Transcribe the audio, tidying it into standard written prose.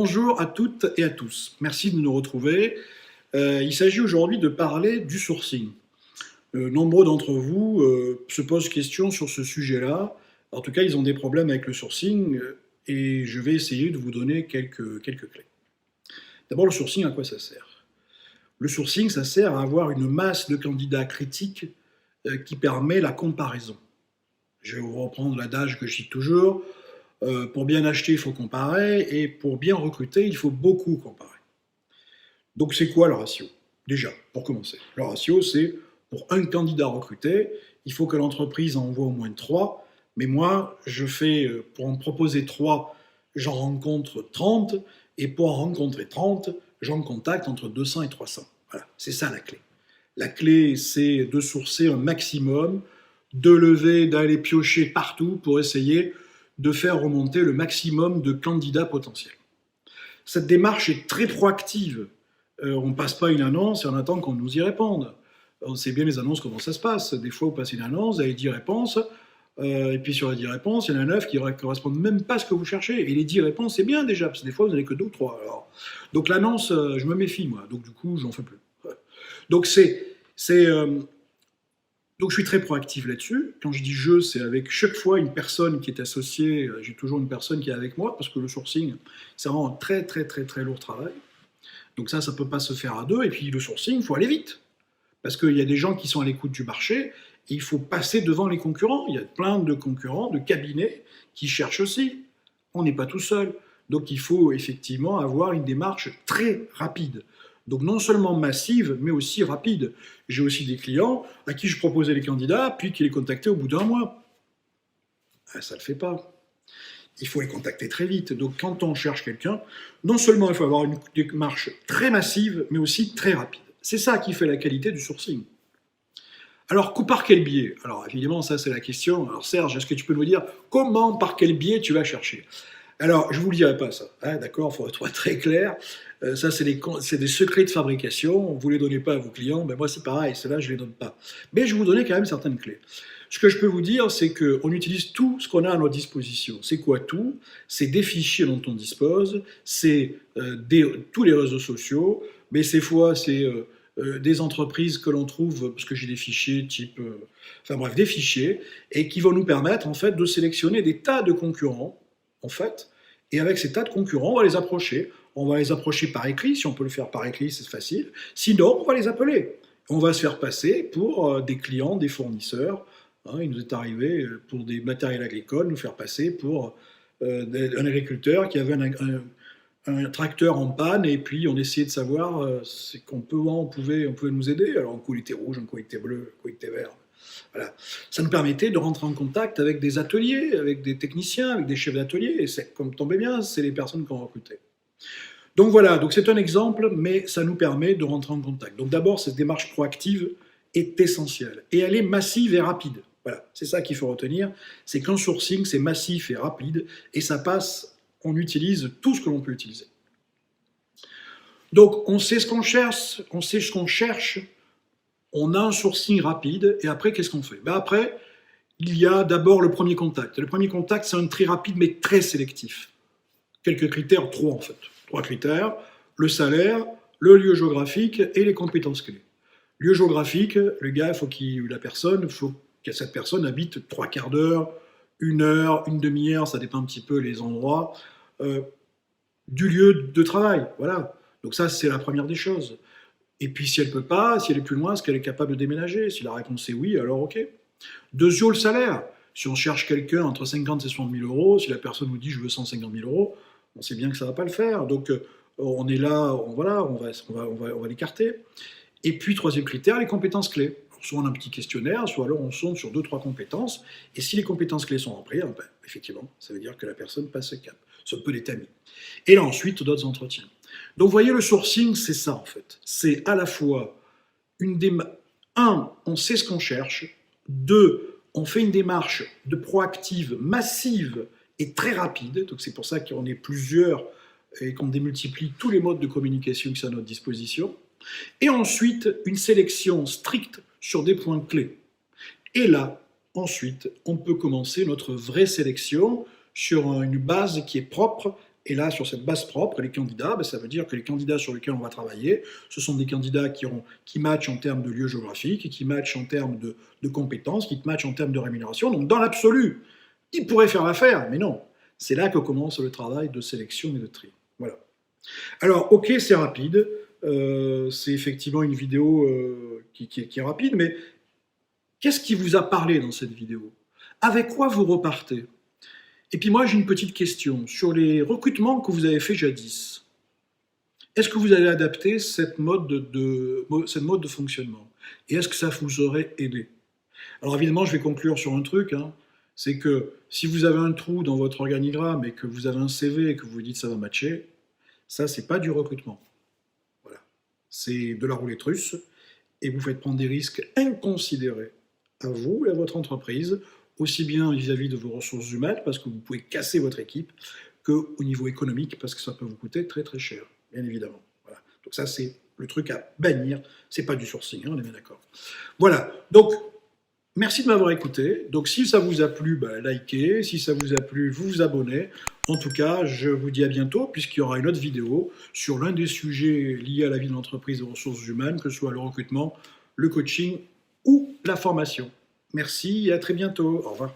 Bonjour à toutes et à tous. Merci de nous retrouver. Il s'agit aujourd'hui de parler du sourcing. Nombreux d'entre vous se posent question sur ce sujet-là. En tout cas, ils ont des problèmes avec le sourcing et je vais essayer de vous donner quelques clés. D'abord, le sourcing, à quoi ça sert? Le sourcing, ça sert à avoir une masse de candidats critiques qui permet la comparaison. Je vais vous reprendre l'adage que je cite toujours. Pour bien acheter, il faut comparer, et pour bien recruter, il faut beaucoup comparer. Donc c'est quoi le ratio? Déjà, pour commencer, le ratio, c'est pour un candidat recruté, il faut que l'entreprise envoie au moins 3, mais moi, pour en proposer 3, j'en rencontre 30, et pour en rencontrer 30, j'en contacte entre 200 et 300. Voilà, c'est ça la clé. La clé, c'est de sourcer un maximum, d'aller piocher partout pour essayer de faire remonter le maximum de candidats potentiels. Cette démarche est très proactive. On ne passe pas une annonce et on attend qu'on nous y réponde. On sait bien les annonces, comment ça se passe. Des fois, vous passez une annonce, vous avez 10 réponses, et puis sur les 10 réponses, il y en a 9 qui ne correspondent même pas à ce que vous cherchez. Et les 10 réponses, c'est bien déjà, parce que des fois, vous n'avez que 2 ou 3. Alors. Donc l'annonce, je me méfie, moi. Donc du coup, j'en fais plus. Donc Donc je suis très proactif là-dessus. Quand je dis je, c'est avec chaque fois une personne qui est associée. J'ai toujours une personne qui est avec moi, parce que le sourcing, c'est vraiment un très lourd travail. Donc ça ne peut pas se faire à deux. Et puis le sourcing, il faut aller vite. Parce qu'il y a des gens qui sont à l'écoute du marché, et il faut passer devant les concurrents. Il y a plein de concurrents, de cabinets qui cherchent aussi. On n'est pas tout seul. Donc il faut effectivement avoir une démarche très rapide. Donc non seulement massive, mais aussi rapide. J'ai aussi des clients à qui je proposais les candidats, puis qui les contactaient au bout d'un mois. Ça ne le fait pas. Il faut les contacter très vite. Donc quand on cherche quelqu'un, non seulement il faut avoir une démarche très massive, mais aussi très rapide. C'est ça qui fait la qualité du sourcing. Alors, par quel biais? Alors évidemment, ça c'est la question. Alors Serge, est-ce que tu peux nous dire comment, par quel biais tu vas chercher? Alors, je ne vous le dirai pas, ça. Hein, d'accord, il faut être très clair. Ça, c'est des secrets de fabrication. Vous ne les donnez pas à vos clients. Ben moi, c'est pareil. Ceux-là, je ne les donne pas. Mais je vais vous donner quand même certaines clés. Ce que je peux vous dire, c'est qu'on utilise tout ce qu'on a à notre disposition. C'est quoi tout? C'est des fichiers dont on dispose, c'est tous les réseaux sociaux, mais ces fois, c'est des entreprises que l'on trouve, parce que j'ai des fichiers type... enfin bref, des fichiers, et qui vont nous permettre, en fait, de sélectionner des tas de concurrents, en fait, et avec ces tas de concurrents, on va les approcher. On va les approcher par écrit, si on peut le faire par écrit, c'est facile. Sinon, on va les appeler. On va se faire passer pour des clients, des fournisseurs. Hein, il nous est arrivé, pour des matériels agricoles, nous faire passer pour un agriculteur qui avait un tracteur en panne, et puis on essayait de savoir comment on pouvait nous aider. Alors un coup il était rouge, un coup il était bleu, un coup il était vert. Voilà. Ça nous permettait de rentrer en contact avec des ateliers, avec des techniciens, avec des chefs d'atelier, et comme tombait bien, c'est les personnes qu'on recrutait. Donc voilà, donc c'est un exemple, mais ça nous permet de rentrer en contact. Donc d'abord, cette démarche proactive est essentielle, et elle est massive et rapide. Voilà, c'est ça qu'il faut retenir, c'est qu'en sourcing, c'est massif et rapide, et ça passe, on utilise tout ce que l'on peut utiliser. Donc on sait ce qu'on cherche, on a un sourcing rapide, et après, qu'est-ce qu'on fait? Après, il y a d'abord le premier contact. Le premier contact, c'est un très rapide, mais très sélectif. Quelques critères, 3 en fait. 3 critères, le salaire, le lieu géographique et les compétences clés. Lieu géographique, le gars, il faut que cette personne habite 3/4 d'heure, 1 heure, une demi-heure, ça dépend un petit peu les endroits, du lieu de travail, voilà. Donc ça, c'est la première des choses. Et puis si elle peut pas, si elle est plus loin, est-ce qu'elle est capable de déménager? Si la réponse est oui, alors ok. Deuxièmement, le salaire. Si on cherche quelqu'un entre 50 et 60 000 euros, si la personne nous dit je veux 150 000 euros, on sait bien que ça ne va pas le faire. Donc on est là, on va l'écarter. Et puis troisième critère, les compétences clés. Soit on a un petit questionnaire, soit alors on sonde sur 2-3 compétences. Et si les compétences clés sont remplies, effectivement, ça veut dire que la personne passe ce cap. Ça peut être ami. Et là ensuite, d'autres entretiens. Donc vous voyez, le sourcing, c'est ça en fait. C'est à la fois on sait ce qu'on cherche. 2, on fait une démarche de proactive, massive et très rapide. Donc c'est pour ça qu'on est plusieurs et qu'on démultiplie tous les modes de communication qui sont à notre disposition. Et ensuite, une sélection stricte sur des points clés. Et là, ensuite, on peut commencer notre vraie sélection sur une base qui est propre Et là, sur cette base propre, les candidats, ça veut dire que les candidats sur lesquels on va travailler, ce sont des candidats qui matchent en termes de lieu géographique, qui matchent en termes de compétences, qui matchent en termes de rémunération. Donc, dans l'absolu, ils pourraient faire l'affaire, mais non. C'est là que commence le travail de sélection et de tri. Voilà. Alors, ok, c'est rapide. C'est effectivement une vidéo qui est rapide, mais qu'est-ce qui vous a parlé dans cette vidéo? Avec quoi vous repartez? Et puis moi, j'ai une petite question. Sur les recrutements que vous avez fait jadis, est-ce que vous avez adapté cette mode de fonctionnement? Et est-ce que ça vous aurait aidé? Alors évidemment, je vais conclure sur un truc, hein, c'est que si vous avez un trou dans votre organigramme et que vous avez un CV et que vous vous dites ça va matcher, ça, c'est pas du recrutement. Voilà. C'est de la roulette russe et vous faites prendre des risques inconsidérés à vous et à votre entreprise, aussi bien vis-à-vis de vos ressources humaines, parce que vous pouvez casser votre équipe, qu'au niveau économique, parce que ça peut vous coûter très très cher, bien évidemment. Voilà. Donc ça, c'est le truc à bannir. C'est pas du sourcing, hein, on est bien d'accord. Voilà. Donc, merci de m'avoir écouté. Donc, si ça vous a plu, likez. Si ça vous a plu, vous vous abonnez. En tout cas, je vous dis à bientôt, puisqu'il y aura une autre vidéo sur l'un des sujets liés à la vie de l'entreprise et aux ressources humaines, que ce soit le recrutement, le coaching ou la formation. Merci et à très bientôt. Au revoir.